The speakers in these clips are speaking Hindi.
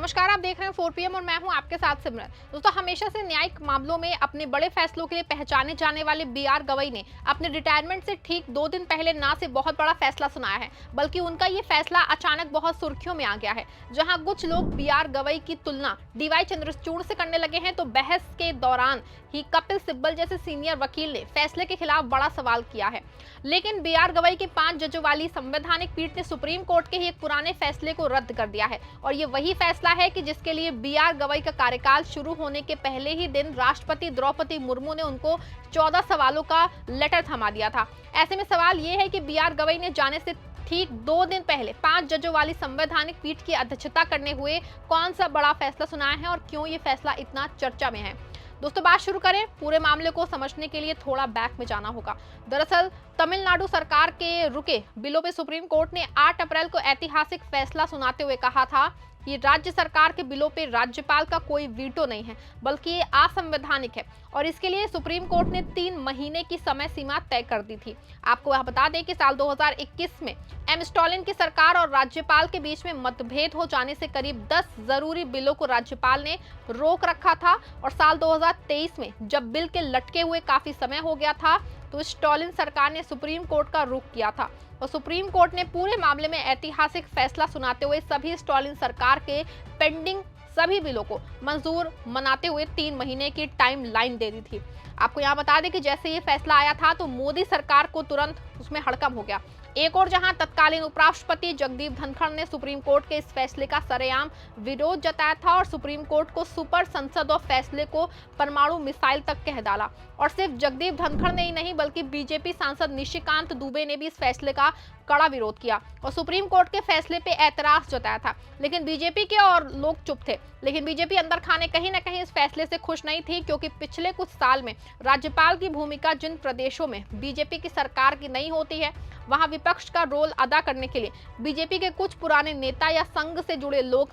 नमस्कार, आप देख रहे हैं 4 PM और मैं हूं आपके साथ सिमरन। दोस्तों, हमेशा से न्यायिक मामलों में अपने बड़े फैसलों के लिए पहचाने जाने वाले बीआर गवई ने अपने रिटायरमेंट से ठीक 2 दिन पहले ना सिर्फ बहुत बड़ा फैसला सुनाया है, बल्कि उनका ये फैसला अचानक बहुत सुर्खियों में आ गया है। जहां कुछ लोग बीआर गवई की तुलना डीवाई चंद्रचूड़ से करने लगे हैं, तो बहस के दौरान ही कपिल सिब्बल जैसे सीनियर वकील ने फैसले के खिलाफ बड़ा सवाल किया है। लेकिन बीआर गवई की 5 जजों वाली संवैधानिक पीठ ने सुप्रीम कोर्ट के ही एक पुराने फैसले को रद्द कर दिया है, और ये वही फैसला है कि जिसके लिए बीआर गवई का कार्यकाल शुरू होने के पहले ही दिन राष्ट्रपति द्रौपदी मुर्मू ने उनको 14 सवालों का लेटर थमा दिया था। ऐसे में सवाल ये है कि बीआर गवई ने जाने से ठीक 2 दिन पहले 5 जजों वाली संवैधानिक पीठ की अध्यक्षता करने हुए कौन सा बड़ा फैसला सुनाया है और क्यों ये फैसला इतना चर्चा में है। दोस्तों, बात शुरू करें। पूरे मामले को समझने के लिए थोड़ा बैक में जाना होगा। दरअसल तमिलनाडु सरकार के रुके बिलों पे सुप्रीम कोर्ट ने 8 अप्रैल को ऐतिहासिक फैसला सुनाते हुए कहा था कि राज्य सरकार के बिलों पे राज्यपाल का कोई वीटो नहीं है, बल्कि ये असंवैधानिक है, और इसके लिए सुप्रीम कोर्ट ने 3 महीने की समय सीमा तय कर दी थी। आपको वह बता दें कि साल 2021 में एम स्टालिन की सरकार और राज्यपाल के बीच में मतभेद हो जाने से करीब 10 जरूरी बिलों को राज्यपाल ने रोक रखा था, और साल 2023 में जब बिल के लटके हुए काफी समय हो गया था, तो स्टालिन सरकार ने सुप्रीम कोर्ट का रुख किया था, और सुप्रीम कोर्ट ने पूरे मामले में ऐतिहासिक फैसला सुनाते हुए सभी स्टालिन सरकार के पेंडिंग सभी बिलों को मंजूर मनाते हुए 3 महीने की टाइम लाइन दे दी थी। आपको यहाँ बता दें कि जैसे ये फैसला आया था, तो मोदी सरकार को तुरंत उसमें हड़कंप हो गया। एक और जहां तत्कालीन उपराष्ट्रपति जगदीप धनखड़ ने सुप्रीम कोर्ट के इस फैसले का सरेआम विरोध जताया था, और सुप्रीम कोर्ट को सुपर संसद और फैसले को परमाणु मिसाइल तक कह डाला। और सिर्फ जगदीप धनखड़ ने ही नहीं, बल्कि बीजेपी सांसद निशिकांत दुबे ने भी इस फैसले का कड़ा विरोध किया और सुप्रीम कोर्ट के फैसले पे ऐतराज जताया था। लेकिन बीजेपी के और लोग चुप थे। लेकिन बीजेपी अंदर खाने कहीं ना कहीं इस फैसले से खुश नहीं थी, क्योंकि पिछले कुछ साल में राज्यपाल की भूमिका जिन प्रदेशों में बीजेपी की सरकार की नहीं होती है, वहां विपक्ष का रोल अदा करने के लिए बीजेपी के कुछ पुराने नेता या संघ से जुड़े लोग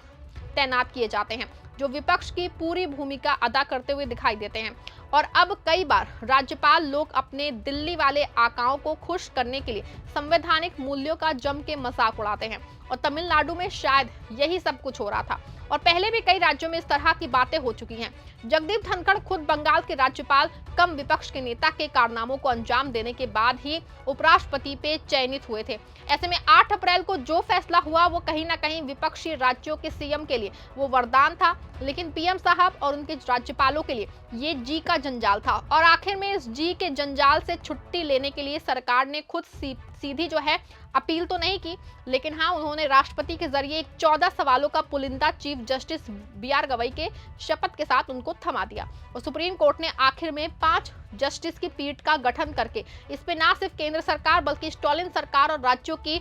तैनात किए जाते हैं, जो विपक्ष की पूरी भूमिका अदा करते हुए दिखाई देते हैं। और अब कई बार राज्यपाल लोग अपने दिल्ली वाले आकाओं को खुश करने के लिए संवैधानिक मूल्यों का जम के मजाक उड़ाते हैं, और तमिलनाडु में शायद यही सब कुछ हो रहा था, और पहले भी कई राज्यों में इस तरह की बातें हो चुकी हैं। जगदीप धनखड़ खुद बंगाल के राज्यपाल कम विपक्ष के नेता के कारनामों को अंजाम देने के बाद ही उपराष्ट्रपति पे चयनित हुए थे। ऐसे में 8 अप्रैल को जो फैसला हुआ, वो कहीं ना कहीं विपक्षी राज्यों के सीएम के लिए वो वरदान था, लेकिन पीएम साहब और उनके राज्यपालों के लिए ये जी का जंजाल था। और आखिर में इस जी के जंजाल से छुट्टी लेने के लिए सरकार ने खुद सीधी जो है अपील तो नहीं की, लेकिन हाँ, उन्होंने राष्ट्रपति के जरिए एक 14 सवालों का पुलिंदा चीफ जस्टिस बीआर गवई के शपथ के साथ उनको थमा दिया, और सुप्रीम कोर्ट ने आखिर में 5 जस्टिस की पीठ का गठन करके इस पे ना सिर्फ केंद्र सरकार, बल्कि स्टालिन सरकार और राज्यों की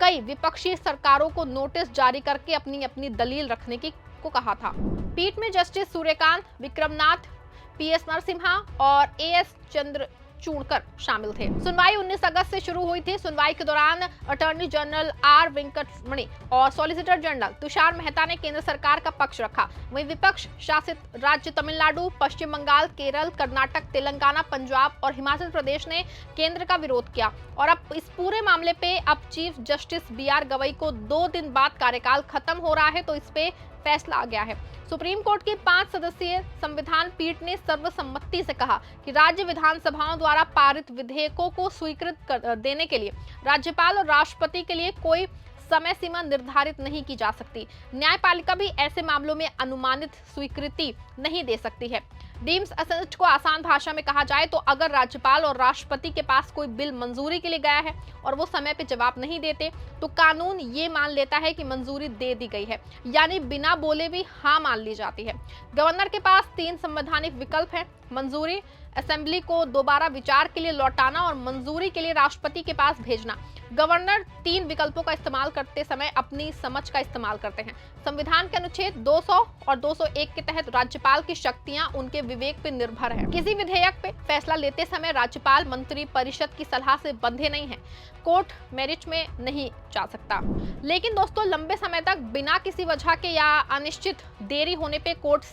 कई विपक्षी सरकारों को नोटिस जारी करके अपनी अपनी दलील रखने की को कहा था। पीठ में जस्टिस सूर्यकांत, विक्रमनाथ, पीएस नरसिम्हा और एएस चंद्रचूड़कर शामिल थे। सुनवाई 19 अगस्त से शुरू हुई थी। सुनवाई के दौरान अटॉर्नी जनरल आर वेंकटरमणि और सॉलिसिटर जनरल तुषार मेहता ने केंद्र सरकार का पक्ष रखा। वहीं विपक्ष शासित राज्य तमिलनाडु, पश्चिम बंगाल, केरल, कर्नाटक, तेलंगाना, पंजाब और हिमाचल प्रदेश ने केंद्र का विरोध किया। और अब इस पूरे मामले पे अब चीफ जस्टिस बीआर गवई को 2 दिन बाद कार्यकाल खत्म हो रहा है, तो इस पे फैसला आ गया है। सुप्रीम कोर्ट की 5 सदस्यीय संविधान पीठ ने सर्वसम्मति से कहा कि राज्य विधानसभाओं द्वारा पारित विधेयकों को स्वीकृत देने के लिए राज्यपाल और राष्ट्रपति के लिए कोई समय सीमा निर्धारित नहीं की जा सकती। न्यायपालिका भी ऐसे मामलों में अनुमानित स्वीकृति नहीं दे सकती है। डीम्स असेंट को आसान भाषा में कहा जाए तो अगर राज्यपाल और राष्ट्रपति के पास कोई बिल मंजूरी के लिए गया है और वो समय पे जवाब नहीं देते, तो कानून ये मान लेता है कि मंजूरी दे दी गई है, यानी बिना बोले भी हाँ मान ली जाती है। गवर्नर के पास 3 संवैधानिक विकल्प हैं: मंजूरी, असेंबली को दोबारा विचार के लिए लौटाना और मंजूरी के लिए राष्ट्रपति के पास भेजना। गवर्नर 3 विकल्पों का इस्तेमाल करते समय अपनी समझ का इस्तेमाल करते हैं। संविधान के अनुच्छेद 200 और 201 के तहत राज्यपाल की शक्तियां उनके विवेक पर निर्भर है। किसी विधेयक पे फैसला लेते समय राज्यपाल मंत्री परिषद की सलाह से बंधे नहीं है। कोर्ट मेरिट में नहीं जा सकता। लेकिन दोस्तों, लंबे समय तक बिना किसी वजह के या अनिश्चित देरी होने पे कोर्ट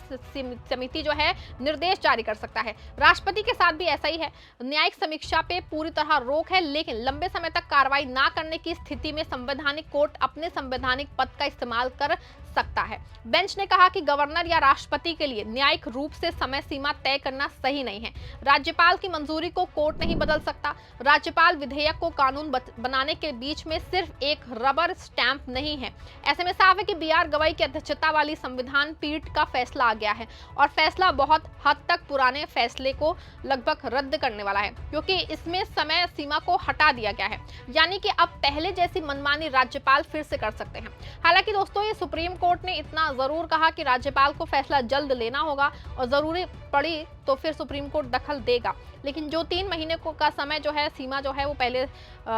समिति जो है निर्देश जारी कर सकता है। राष्ट्रपति के साथ भी ऐसा ही है। न्यायिक समीक्षा पे पूरी तरह रोक है, लेकिन लंबे समय तक कार्रवाई ना करने की स्थिति में संवैधानिक कोर्ट अपने संवैधानिक पद का इस्तेमाल कर सकता है। बेंच ने कहा कि गवर्नर या राष्ट्रपति के लिए न्यायिक रूप से समय सीमा तय करना सही नहीं है। राज्यपाल की मंजूरी को कोर्ट नहीं बदल सकता। राज्यपाल विधेयक को कानून बनाने के बीच में सिर्फ एक रबर स्टैंप नहीं है। ऐसे में साफ है कि बी आर गवई की अध्यक्षता वाली संविधान पीठ का फैसला आ गया है और फैसला बहुत हद तक पुराने फैसले को लगभग रद्द करने वाला है, क्योंकि इसमें समय सीमा को हटा दिया गया है। यानी कि अब पहले जैसी मनमानी राज्यपाल फिर से कर सकते हैं। हालांकि दोस्तों, ये सुप्रीम कोर्ट ने इतना जरूर कहा कि राज्यपाल को फैसला जल्द लेना होगा और जरूरी पड़ी तो फिर सुप्रीम कोर्ट दखल देगा। लेकिन जो 3 महीने का समय जो है, सीमा जो है, वो पहले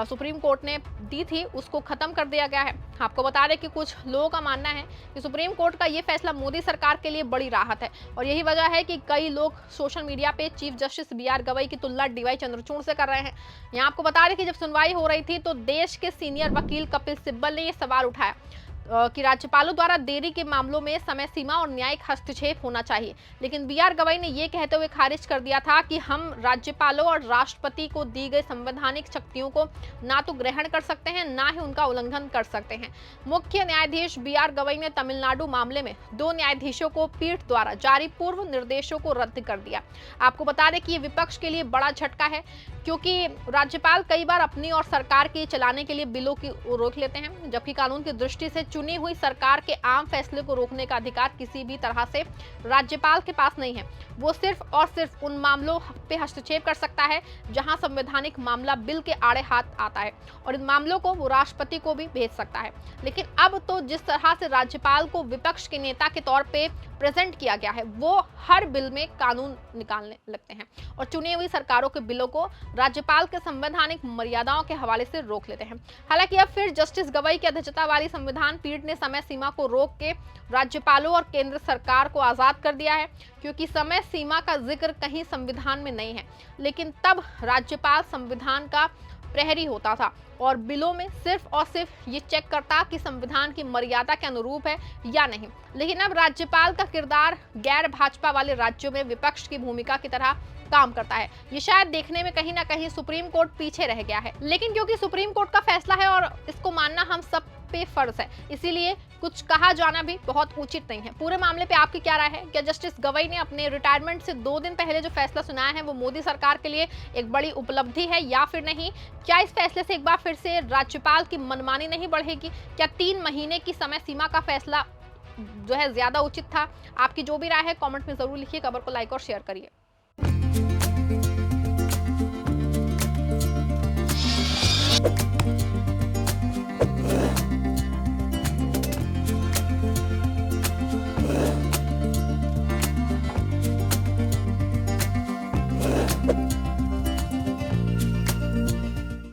सुप्रीम कोर्ट ने दी थी, उसको खत्म कर दिया गया है। आपको बता दें कि कुछ लोगों का मानना है कि सुप्रीम कोर्ट का ये फैसला मोदी सरकार के लिए बड़ी राहत है और यही वजह है कि कई लोग सोशल मीडिया पे chief justice B R Gavai की तुलना डीवाई चंद्रचूड़ से कर रहे हैं। यहाँ आपको बता दें कि जब सुनवाई हो रही थी तो देश के सीनियर वकील कपिल सिब्बल ने ये सवाल उठाया कि राज्यपालों द्वारा देरी के मामलों में समय सीमा और न्यायिक हस्तक्षेप होना चाहिए। लेकिन बी आर गवई ने यह कहते हुए खारिज कर दिया था कि हम राज्यपालों और राष्ट्रपति को दी गई संवैधानिक शक्तियों को ना तो ग्रहण कर सकते हैं, ना ही उनका उल्लंघन कर सकते हैं। मुख्य न्यायाधीश बी आर गवई ने तमिलनाडु मामले में 2 न्यायाधीशों को पीठ द्वारा जारी पूर्व निर्देशों को रद्द कर दिया। आपको बता दें कि ये विपक्ष के लिए बड़ा झटका है, क्योंकि राज्यपाल कई बार अपनी और सरकार की चलाने के लिए बिलों की रोक लेते हैं, जबकि कानून की दृष्टि से चुनी हुई सरकार के आम फैसले को रोकने का अधिकार किसी भी तरह से राज्यपाल के पास नहीं है। वो सिर्फ और सिर्फ उन मामलों पे हस्तक्षेप कर सकता है जहां संवैधानिक मामला बिल के आड़े हाथ आता है और इन मामलों को वो राष्ट्रपति को भी भेज सकता है। लेकिन अब तो जिस तरह से राज्यपाल को विपक्ष के नेता के तौर पे प्रेजेंट किया गया है, वो हर बिल में कानून निकालने लगते हैं और चुनी हुई सरकारों के बिलों को राज्यपाल के संवैधानिक मर्यादाओं के हवाले से रोक लेते हैं। हालांकि अब फिर जस्टिस गवई की अध्यक्षता वाली संविधान पीठ ने समय सीमा को रोक के राज्यपालों और केंद्र सरकार को आजाद कर दिया है, क्योंकि समय सीमा का जिक्र कहीं संविधान में नहीं है। लेकिन तब राज्यपाल संविधान का प्रहरी होता था और बिलों में सिर्फ और सिर्फ ये चेक करता कि संविधान की मर्यादा के अनुरूप है या नहीं। लेकिन अब राज्यपाल का किरदार गैर भाजपा वाले राज्यों में विपक्ष की भूमिका की तरह काम करता है। ये शायद देखने में कहीं ना कहीं सुप्रीम कोर्ट पीछे रह गया है, लेकिन क्योंकि सुप्रीम कोर्ट का फैसला है और इसको मानना हम सब पे फर्ज है, इसीलिए कुछ कहा जाना भी बहुत उचित नहीं है। पूरे मामले पे आपकी क्या राय है? क्या जस्टिस गवई ने अपने रिटायरमेंट से 2 दिन पहले जो फैसला सुनाया है वो मोदी सरकार के लिए एक बड़ी उपलब्धि है या फिर नहीं? क्या इस फैसले से एक बार फिर से राज्यपाल की मनमानी नहीं बढ़ेगी? क्या 3 महीने की समय सीमा का फैसला जो है ज्यादा उचित था? आपकी जो भी राय है कमेंट में जरूर लिखिए। खबर को लाइक और शेयर करिए।